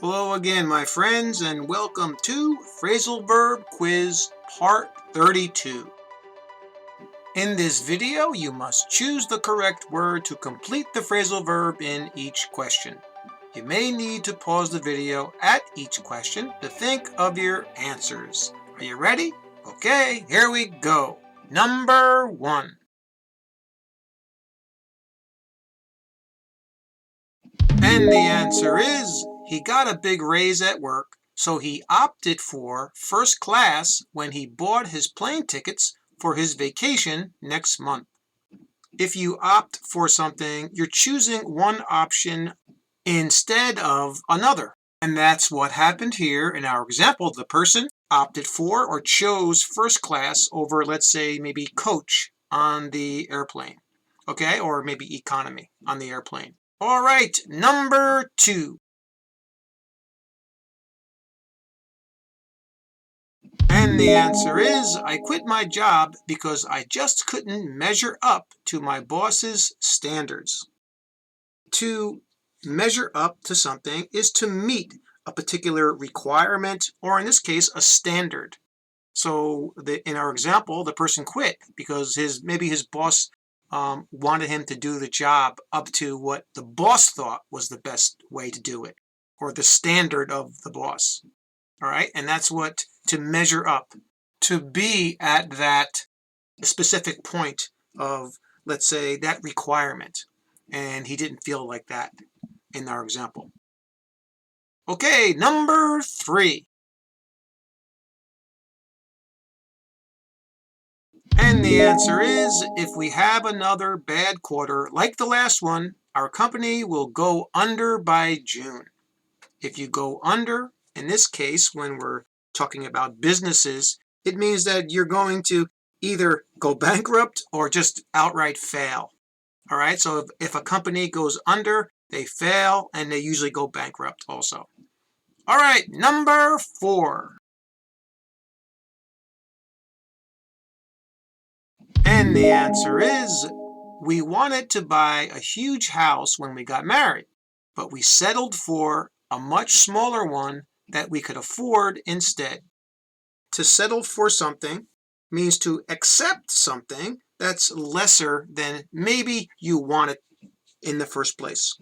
Hello again, my friends, and welcome to Phrasal Verb Quiz Part 32. In this video, you must choose the correct word to complete the phrasal verb in each question. You may need to pause the video at each question to think of your answers. Are you ready? Okay, here we go. Number 1. And the answer is, he got a big raise at work, so he opted for first class when he bought his plane tickets for his vacation next month. If you opt for something, you're choosing one option instead of another. And that's what happened here in our example. The person opted for or chose first class over, let's say, maybe coach on the airplane. Okay, or maybe economy on the airplane. All right, number 2. And the answer is, I quit my job because I just couldn't measure up to my boss's standards. To measure up to something is to meet a particular requirement, or in this case, a standard. So in our example, the person quit because maybe his boss wanted him to do the job up to what the boss thought was the best way to do it, or the standard of the boss. All right, and that's what to measure up, to be at that specific point of, let's say, that requirement, and he didn't feel like that in our example. Okay, number 3. And the answer is, if we have another bad quarter like the last one, our company will go under by June. If you go under, in this case, when we're talking about businesses, it means that you're going to either go bankrupt or just outright fail. All right, so if a company goes under, they fail and they usually go bankrupt also. All right, number 4. And the answer is, we wanted to buy a huge house when we got married, but we settled for a much smaller one that we could afford instead. To settle for something means to accept something that's lesser than maybe you wanted in the first place.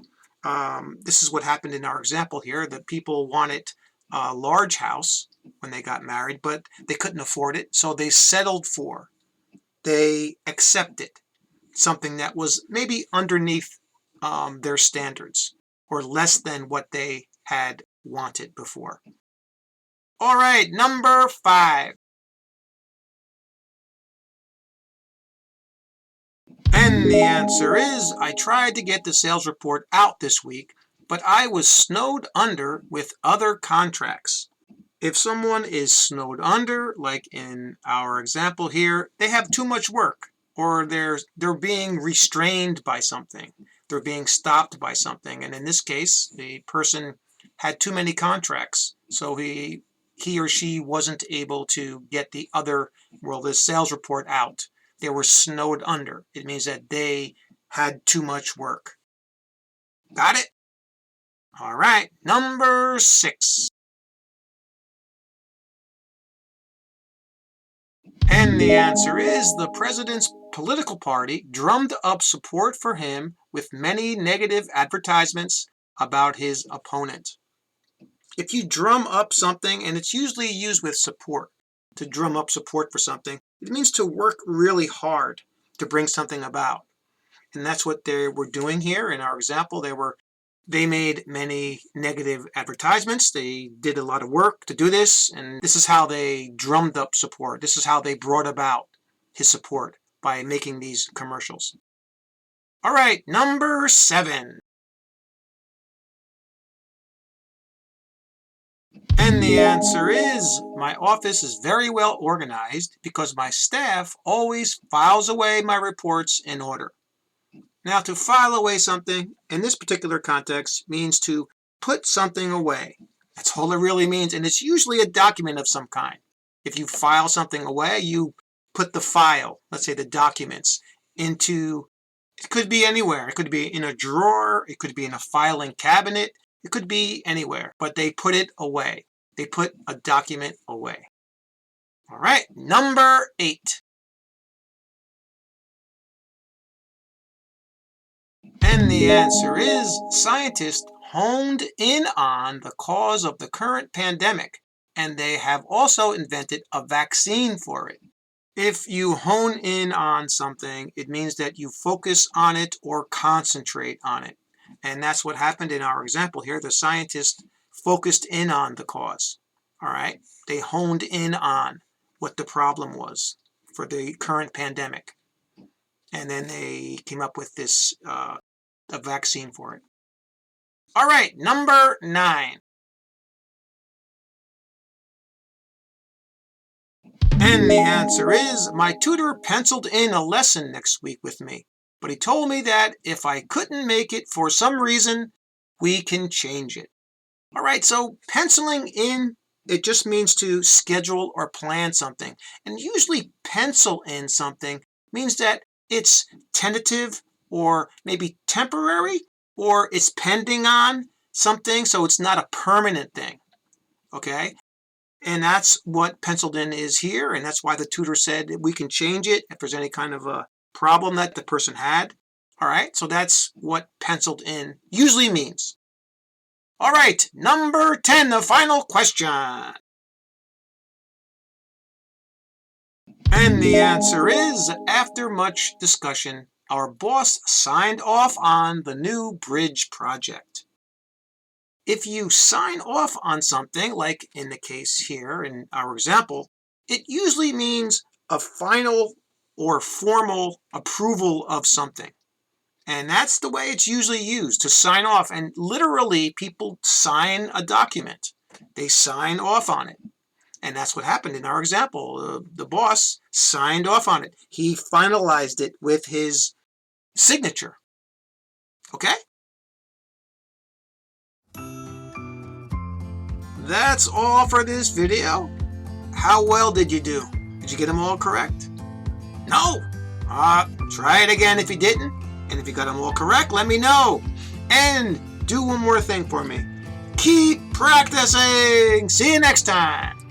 This is what happened in our example here. The people wanted a large house when they got married, but they couldn't afford it, so they settled for. They accepted something that was maybe underneath their standards or less than what they had wanted before. All right, number 5. And the answer is, I tried to get the sales report out this week, but I was snowed under with other contracts. If someone is snowed under, like in our example here, they have too much work, or they're being restrained by something. They're being stopped by something. And in this case, the person had too many contracts, so he or she wasn't able to get the sales report out. They were snowed under. It means that they had too much work. Got it? All right, number 6. And the answer is, the president's political party drummed up support for him with many negative advertisements about his opponent. If you drum up something, and it's usually used with support, to drum up support for something, it means to work really hard to bring something about. And that's what they were doing here in our example. They made many negative advertisements. They did a lot of work to do this, and this is how they drummed up support. This is how they brought about his support, by making these commercials. All right, number 7. And the answer is, my office is very well organized because my staff always files away my reports in order. Now, to file away something, in this particular context, means to put something away. That's all it really means, and it's usually a document of some kind. If you file something away, you put the file, let's say the documents, into, it could be anywhere. It could be in a drawer, it could be in a filing cabinet, It could be anywhere, but they put it away. They put a document away. All right, number 8. And the answer is scientists honed in on the cause of the current pandemic, and they have also invented a vaccine for it. If you hone in on something, it means that you focus on it or concentrate on it. And that's what happened in our example here. The scientists focused in on the cause. All right. They honed in on what the problem was for the current pandemic. And then they came up with this a vaccine for it. All right, number 9. And the answer is, my tutor penciled in a lesson next week with me, but he told me that if I couldn't make it for some reason, we can change it. All right, so penciling in, it just means to schedule or plan something. And usually pencil in something means that it's tentative or maybe temporary, or it's pending on something, so it's not a permanent thing, okay? And that's what penciled in is here, and that's why the tutor said we can change it if there's any kind of a problem that the person had. All right, so that's what penciled in usually means. All right, number 10, the final question. And the answer is, after much discussion, our boss signed off on the new bridge project. If you sign off on something, like in the case here in our example, it usually means a final or formal approval of something. And that's the way it's usually used, to sign off. And literally, people sign a document. They sign off on it. And that's what happened in our example. The boss signed off on it. He finalized it with his signature. Okay? That's all for this video. How well did you do? Did you get them all correct? No? Try it again if you didn't. And if you got them all correct, let me know. And do one more thing for me. Keep practicing. See you next time.